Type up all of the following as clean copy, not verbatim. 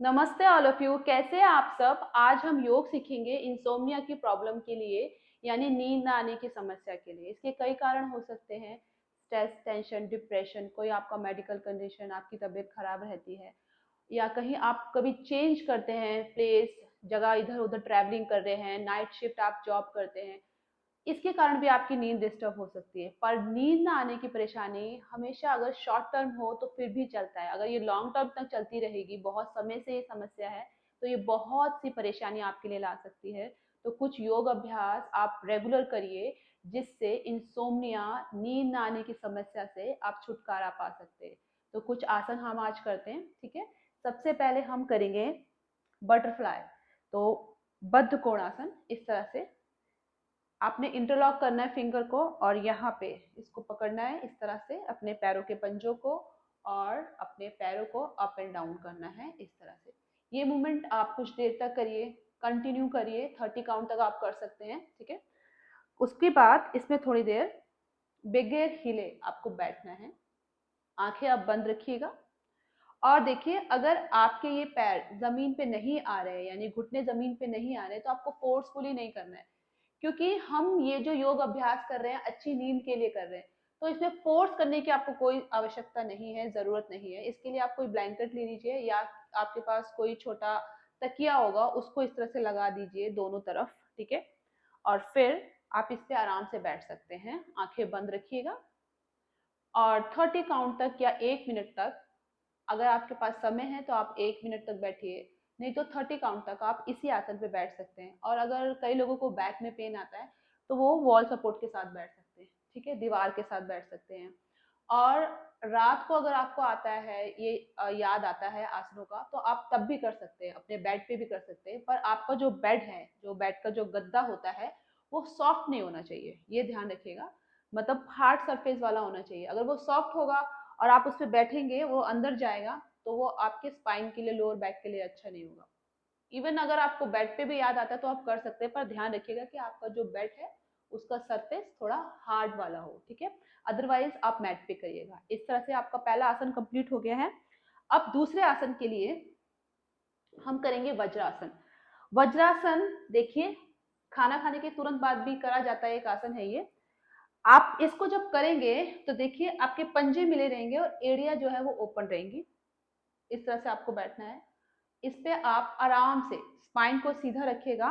नमस्ते all of you, कैसे हैं आप सब। आज हम योग सीखेंगे इंसोम्निया की प्रॉब्लम के लिए, यानी नींद ना आने की समस्या के लिए। इसके कई कारण हो सकते हैं। स्ट्रेस, टेंशन, डिप्रेशन, कोई आपका मेडिकल कंडीशन, आपकी तबीयत खराब रहती है, या कहीं आप कभी चेंज करते हैं प्लेस, जगह इधर उधर ट्रैवलिंग कर रहे हैं, नाइट शिफ्ट आप जॉब करते हैं, इसके कारण भी आपकी नींद डिस्टर्ब हो सकती है। पर नींद ना आने की परेशानी हमेशा अगर शॉर्ट टर्म हो तो फिर भी चलता है। अगर ये लॉन्ग टर्म तक चलती रहेगी, बहुत समय से ये समस्या है, तो ये बहुत सी परेशानी आपके लिए ला सकती है। तो कुछ योग अभ्यास आप रेगुलर करिए, जिससे इंसोम्निया, नींद ना आने की समस्या से आप छुटकारा पा सकते हैं। तो कुछ आसन हम आज करते हैं, ठीक है। सबसे पहले हम करेंगे बटरफ्लाई। तो बद्ध कोणासन, इस तरह से आपने इंटरलॉक करना है फिंगर को, और यहाँ पे इसको पकड़ना है इस तरह से, अपने पैरों के पंजों को, और अपने पैरों को अप एंड डाउन करना है इस तरह से। ये मूवमेंट आप कुछ देर तक करिए, कंटिन्यू करिए, 30 काउंट तक आप कर सकते हैं, ठीक है। उसके बाद इसमें थोड़ी देर बगैर हिले आपको बैठना है। आंखें आप बंद रखिएगा, और देखिए अगर आपके ये पैर जमीन पे नहीं आ रहे, यानी घुटने जमीन पे नहीं आ रहे, तो आपको फोर्सफुली नहीं करना है, क्योंकि हम ये जो योग अभ्यास कर रहे हैं अच्छी नींद के लिए कर रहे हैं। तो इसमें फोर्स करने की आपको कोई आवश्यकता नहीं है, जरूरत नहीं है। इसके लिए आप कोई ब्लैंकेट ले लीजिए, या आपके पास कोई छोटा तकिया होगा, उसको इस तरह से लगा दीजिए दोनों तरफ, ठीक है। और फिर आप इस पे आराम से बैठ सकते हैं। आंखें बंद रखिएगा, और 30 काउंट तक या 1 मिनट तक, अगर आपके पास समय है तो आप 1 मिनट तक बैठिए, नहीं तो 30 काउंट तक आप इसी आसन पे बैठ सकते हैं। और अगर कई लोगों को बैक में पेन आता है, तो वो वॉल सपोर्ट के साथ बैठ सकते हैं, ठीक है, दीवार के साथ बैठ सकते हैं। और रात को अगर आपको आता है ये याद आता है आसनों का, तो आप तब भी कर सकते हैं, अपने बेड पे भी कर सकते हैं। पर आपका जो बेड है, जो बेड का जो गद्दा होता है, वो सॉफ्ट नहीं होना चाहिए, ये ध्यान रखिएगा। मतलब हार्ड सरफेस वाला होना चाहिए। अगर वो सॉफ्ट होगा और आप उस पर बैठेंगे, वो अंदर जाएगा, तो वो आपके स्पाइन के लिए, लोअर बैक के लिए अच्छा नहीं होगा। इवन अगर आपको बेड पे भी याद आता है तो आप कर सकते हैं, पर ध्यान रखिएगा कि आपका जो बेड है उसका सरफेस थोड़ा हार्ड वाला हो, ठीक है। अदरवाइज आप मैट पे करिएगा। इस तरह से आपका पहला आसन कंप्लीट हो गया है। अब दूसरे आसन के लिए हम करेंगे वज्रासन। वज्रासन देखिए, खाना खाने के तुरंत बाद भी करा जाता है, एक आसन है ये। आप इसको जब करेंगे तो देखिए आपके पंजे मिले रहेंगे और एड़ियां जो है वो ओपन रहेंगी। इस तरह से आपको बैठना है। इस पे आप आराम से स्पाइन को सीधा रखिएगा,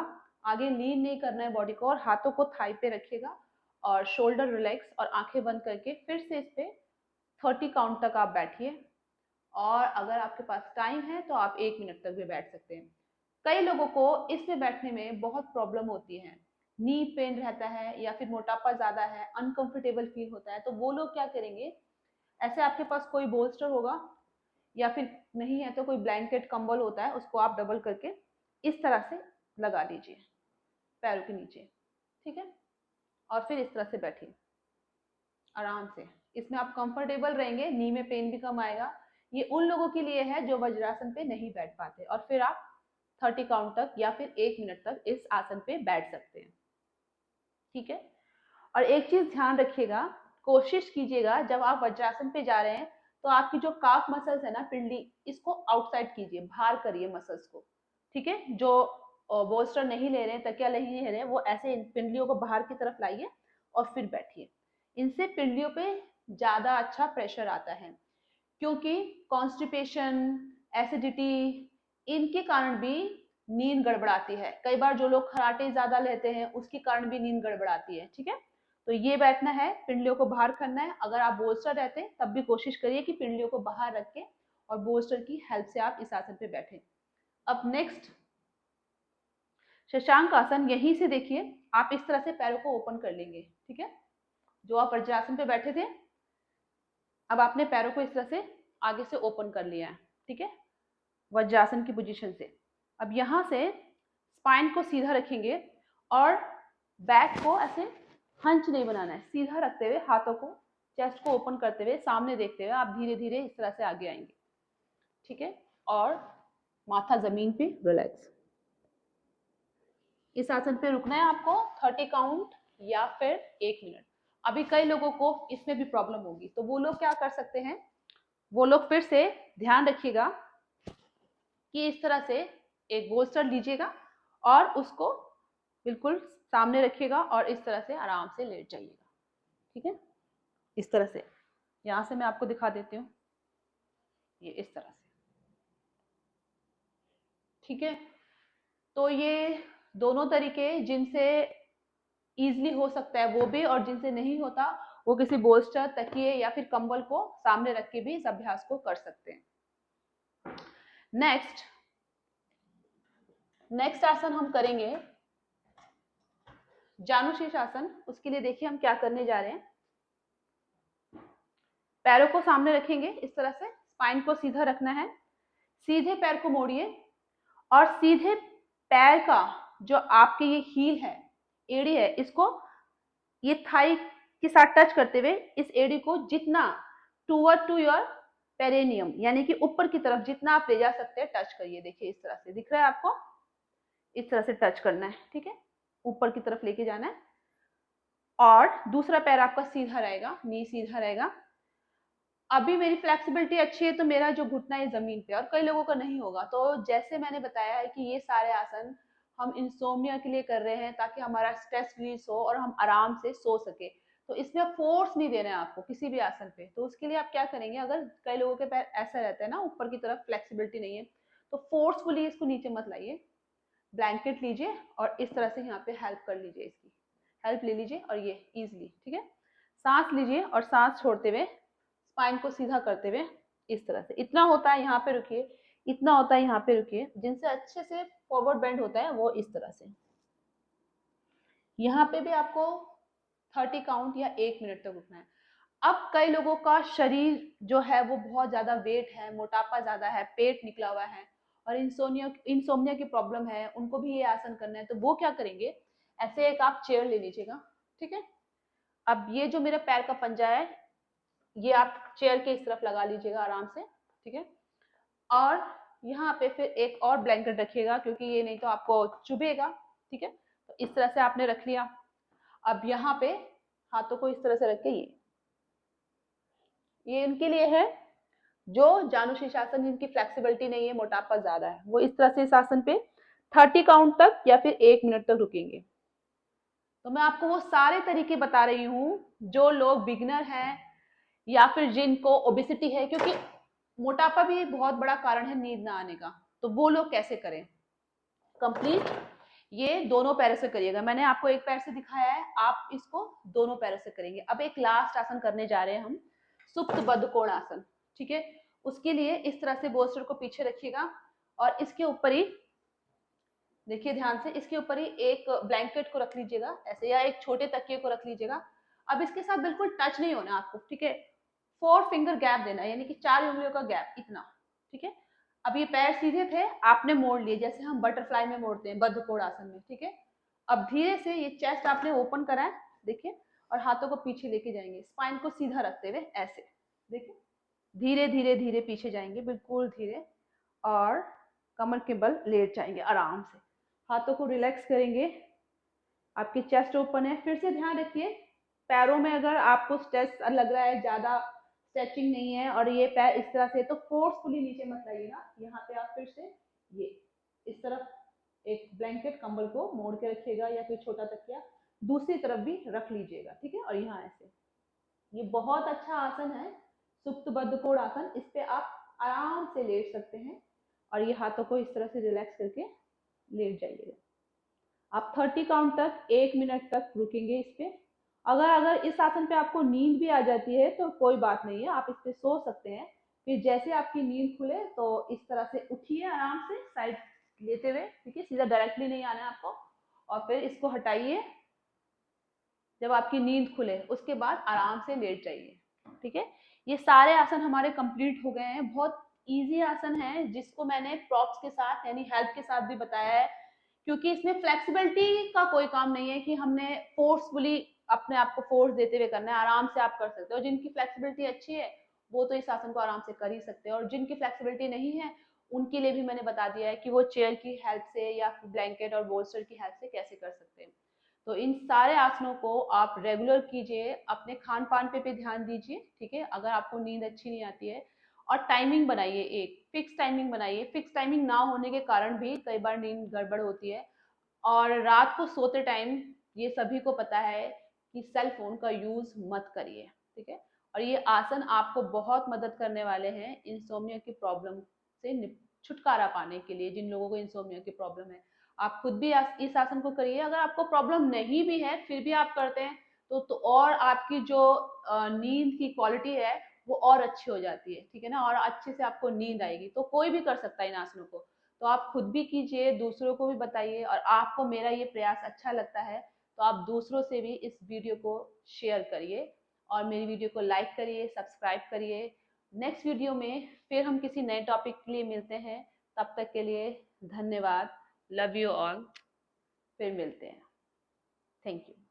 आगे लीन नहीं करना है बॉडी को, और हाथों को थाई पे रखिएगा, और शोल्डर रिलैक्स, और आंखें बंद करके फिर से इस पे 30 काउंट तक आप बैठिए। और अगर आपके पास टाइम है तो आप 1 मिनट तक भी बैठ सकते हैं। कई लोगों को इसमें बैठने में बहुत प्रॉब्लम होती है, नी पेन रहता है, या फिर मोटापा ज्यादा है, अनकंफर्टेबल फील होता है। तो वो लोग क्या करेंगे, ऐसे आपके पास कोई बोल्स्टर होगा, या फिर नहीं है तो कोई ब्लैंकेट कंबल होता है, उसको आप डबल करके इस तरह से लगा लीजिए पैरों के नीचे, ठीक है। और फिर इस तरह से बैठिए आराम से। इसमें आप कंफर्टेबल रहेंगे, नी में पेन भी कम आएगा। ये उन लोगों के लिए है जो वज्रासन पे नहीं बैठ पाते। और फिर आप 30 काउंट तक या फिर 1 मिनट तक इस आसन पे बैठ सकते हैं, ठीक है। और एक चीज ध्यान रखिएगा, कोशिश कीजिएगा जब आप वज्रासन पे जा रहे हैं तो आपकी जो काफ मसल्स है ना, पिंडली, इसको आउटसाइड कीजिए, बाहर करिए मसल्स को, ठीक है। जो बोस्टर नहीं ले रहे हैं, तकिया नहीं ले रहे हैं, वो ऐसे इन पिंडलियों को बाहर की तरफ लाइए और फिर बैठिए। इनसे पिंडलियों पे ज्यादा अच्छा प्रेशर आता है, क्योंकि कॉन्स्टिपेशन, एसिडिटी, इनके कारण भी नींद गड़बड़ाती है। कई बार जो लोग खराटे ज्यादा लेते हैं उसके कारण भी नींद गड़बड़ाती है, ठीक है। तो ये बैठना है, पिंडलियों को बाहर करना है। अगर आप बोल्स्टर रहते हैं तब भी कोशिश करिए कि पिंडलियों को बाहर रख के और बोल्स्टर की हेल्प से आप इस आसन पे बैठे। अब नेक्स्ट शशांक आसन। यहीं से देखिए आप इस तरह से पैरों को ओपन कर लेंगे, ठीक है। जो आप वज्रासन पे बैठे थे, अब आपने पैरों को इस तरह से आगे से ओपन कर लिया है, ठीक है, वज्रासन की पोजीशन से। अब यहाँ से स्पाइन को सीधा रखेंगे, और बैक को ऐसे हंच नहीं बनाना है, सीधा रखते हुए हाथों को, चेस्ट को ओपन करते हुए, सामने देखते हुए आप धीरे धीरे इस तरह से आगे आएंगे, ठीक है। और माथा जमीन पे रिलैक्स। इस आसन पे रुकना है आपको 30 काउंट या फिर 1 मिनट। अभी कई लोगों को इसमें भी प्रॉब्लम होगी, तो वो लोग क्या कर सकते हैं, वो लोग फिर से ध्यान रखिएगा, कि इस तरह से एक बोल्स्टर लीजिएगा और उसको बिल्कुल सामने रखिएगा और इस तरह से आराम से लेट जाइएगा। ठीक है, इस तरह से। यहाँ से मैं आपको दिखा देती हूँ, ये इस तरह से। ठीक है, तो ये दोनों तरीके जिनसे ईजिली हो सकता है वो भी, और जिनसे नहीं होता वो किसी बोल्स्टर, तकिए या फिर कंबल को सामने रख के भी इस अभ्यास को कर सकते हैं। नेक्स्ट आसन हम करेंगे जानुशीर्ष आसन। उसके लिए देखिए हम क्या करने जा रहे हैं। पैरों को सामने रखेंगे इस तरह से, स्पाइन को सीधा रखना है, सीधे पैर को मोड़िए और सीधे पैर का जो आपके ये हील है, एड़ी है, इसको ये थाई के साथ टच करते हुए इस एड़ी को जितना टूवर्ड टू योर पेरिनियम, यानी कि ऊपर की तरफ जितना आप ले जा सकते हैं टच करिए। देखिए इस तरह से, दिख रहा है आपको? इस तरह से टच करना है। ठीक है, ऊपर की तरफ लेके जाना है और दूसरा पैर आपका सीधा रहेगा, नी सीधा रहेगा। अभी मेरी फ्लेक्सिबिलिटी अच्छी है तो मेरा जो घुटना है जमीन पे, और कई लोगों का नहीं होगा। तो जैसे मैंने बताया है कि ये सारे आसन हम इंसोम्निया के लिए कर रहे हैं ताकि हमारा स्ट्रेस रिलीज हो और हम आराम से सो सके। तो इसमें फोर्स नहीं देना है आपको किसी भी आसन पे। तो उसके लिए आप क्या करेंगे, अगर कई लोगों के पैर ऐसा रहता है ना, ऊपर की तरफ फ्लेक्सिबिलिटी नहीं है, तो फोर्सफुली इसको नीचे मत लाइए। ब्लैंकेट लीजिए और इस तरह से यहाँ पे हेल्प कर लीजिए, इसकी हेल्प ले लीजिए और ये इजिली। ठीक है, सांस लीजिए और सांस छोड़ते हुए स्पाइन को सीधा करते हुए इस तरह से, इतना होता है यहाँ पे रुकिए, इतना होता है यहाँ पे रुकिए। जिनसे अच्छे से फॉरवर्ड बेंड होता है वो इस तरह से। यहाँ पे भी आपको 30 काउंट या 1 मिनट तक रुकना है। अब कई लोगों का शरीर जो है वो बहुत ज्यादा वेट है, मोटापा ज्यादा है, पेट निकला हुआ है और इंसोम्निया की प्रॉब्लम है, उनको भी ये आसन करना है। तो वो क्या करेंगे, ऐसे एक आप चेयर ले लीजिएगा। ठीक है, अब ये जो मेरा पैर का पंजा है ये आप चेयर के इस तरफ लगा लीजिएगा आराम से। ठीक है, और यहाँ पे फिर एक और ब्लैंकेट रखिएगा क्योंकि ये नहीं तो आपको चुभेगा। ठीक है, तो इस तरह से आपने रख लिया। अब यहाँ पे हाथों को इस तरह से रख के ये इनके लिए है जो जानुशीर्ष आसन, जिनकी फ्लेक्सिबिलिटी नहीं है, मोटापा ज्यादा है, वो इस तरह से इस आसन पे 30 काउंट तक या फिर 1 मिनट तक रुकेंगे। तो मैं आपको वो सारे तरीके बता रही हूँ जो लोग बिगिनर हैं या फिर जिनको ओबेसिटी है, क्योंकि मोटापा भी एक बहुत बड़ा कारण है नींद ना आने का। तो वो लोग कैसे करें कंप्लीट, ये दोनों पैरों से करिएगा। मैंने आपको एक पैर से दिखाया है, आप इसको दोनों पैरों से करेंगे। अब एक लास्ट आसन करने जा रहे हैं हम, सुप्त बद्ध कोण आसन। ठीक है, उसके लिए इस तरह से बोस्टर को पीछे रखिएगा और इसके ऊपर ही देखिए ध्यान से, इसके ऊपर ही एक ब्लैंकेट को रख लीजिएगा ऐसे, या एक छोटे तकिए को रख लीजिएगा। अब इसके साथ बिल्कुल टच नहीं होना आपको। ठीक है, 4 फिंगर गैप देना है, यानी कि 4 उंगलियों का गैप, इतना। ठीक है, अब ये पैर सीधे थे, आपने मोड़ लिए जैसे हम बटरफ्लाई में मोड़ते हैं बद्ध कोण आसन में। ठीक है, अब धीरे से ये चेस्ट आपने ओपन करा है, देखिए, और हाथों को पीछे लेके जाएंगे, स्पाइन को सीधा रखते हुए ऐसे, देखिए, धीरे धीरे धीरे पीछे जाएंगे, बिल्कुल धीरे, और कमर के बल लेट जाएंगे आराम से। हाथों को रिलैक्स करेंगे, आपकी चेस्ट ओपन है। फिर से ध्यान रखिए, पैरों में अगर आपको स्ट्रेस लग रहा है, ज्यादा स्ट्रेचिंग नहीं है और ये पैर इस तरह से, तो फोर्सफुली नीचे मत लाइएगा। यहाँ पे आप फिर से ये इस तरफ एक ब्लैंकेट कंबल को मोड़ के रखिएगा या फिर छोटा तकिया दूसरी तरफ भी रख लीजिएगा। ठीक है, और यहाँ ऐसे, ये बहुत अच्छा आसन है सुप्त बद्ध कोण आसन। इस पे आप आराम से लेट सकते हैं और ये हाथों को इस तरह से रिलैक्स करके लेट जाइएगा। आप 30 काउंट तक, 1 मिनट तक रुकेंगे इस पे। अगर इस आसन पे आपको नींद भी आ जाती है तो कोई बात नहीं है, आप इस पे सो सकते हैं। फिर जैसे आपकी नींद खुले तो इस तरह से उठिए आराम से साइड लेते हुए। ठीक है, सीधा डायरेक्टली नहीं आना है आपको, और फिर इसको हटाइए जब आपकी नींद खुले, उसके बाद आराम से लेट जाइए। ठीक है, ये सारे आसन हमारे कंप्लीट हो गए हैं। बहुत इजी आसन है जिसको मैंने प्रॉप्स के साथ यानी हेल्प के साथ भी बताया है, क्योंकि इसमें फ्लेक्सिबिलिटी का कोई काम नहीं है कि हमने फोर्सफुली अपने आप को फोर्स देते हुए करना है। आराम से आप कर सकते हो, जिनकी फ्लेक्सिबिलिटी अच्छी है वो तो इस आसन को आराम से कर ही सकते हैं, और जिनकी फ्लेक्सिबिलिटी नहीं है उनके लिए भी मैंने बता दिया है कि वो चेयर की हेल्प से या ब्लैंकेट और बोल्स्टर की हेल्प से कैसे कर सकते हैं। तो इन सारे आसनों को आप रेगुलर कीजिए, अपने खान पान पे भी ध्यान दीजिए। ठीक है, अगर आपको नींद अच्छी नहीं आती है, और टाइमिंग बनाइए, एक फिक्स टाइमिंग बनाइए। फिक्स टाइमिंग ना होने के कारण भी कई बार नींद गड़बड़ होती है। और रात को सोते टाइम ये सभी को पता है कि सेल फोन का यूज मत करिए, ठीक है। और ये आसन आपको बहुत मदद करने वाले हैं इंसोम्निया की प्रॉब्लम से छुटकारा पाने के लिए। जिन लोगों को इंसोम्निया की प्रॉब्लम है, आप खुद भी इस आसन को करिए। अगर आपको प्रॉब्लम नहीं भी है फिर भी आप करते हैं तो और आपकी जो नींद की क्वालिटी है वो और अच्छी हो जाती है, ठीक है ना। और अच्छे से आपको नींद आएगी। तो कोई भी कर सकता है इन आसनों को। तो आप खुद भी कीजिए, दूसरों को भी बताइए। और आपको मेरा ये प्रयास अच्छा लगता है तो आप दूसरों से भी इस वीडियो को शेयर करिए और मेरी वीडियो को लाइक करिए, सब्सक्राइब करिए। नेक्स्ट वीडियो में फिर हम किसी नए टॉपिक के लिए मिलते हैं। तब तक के लिए धन्यवाद। Love you all. फिर मिलते हैं। Thank you.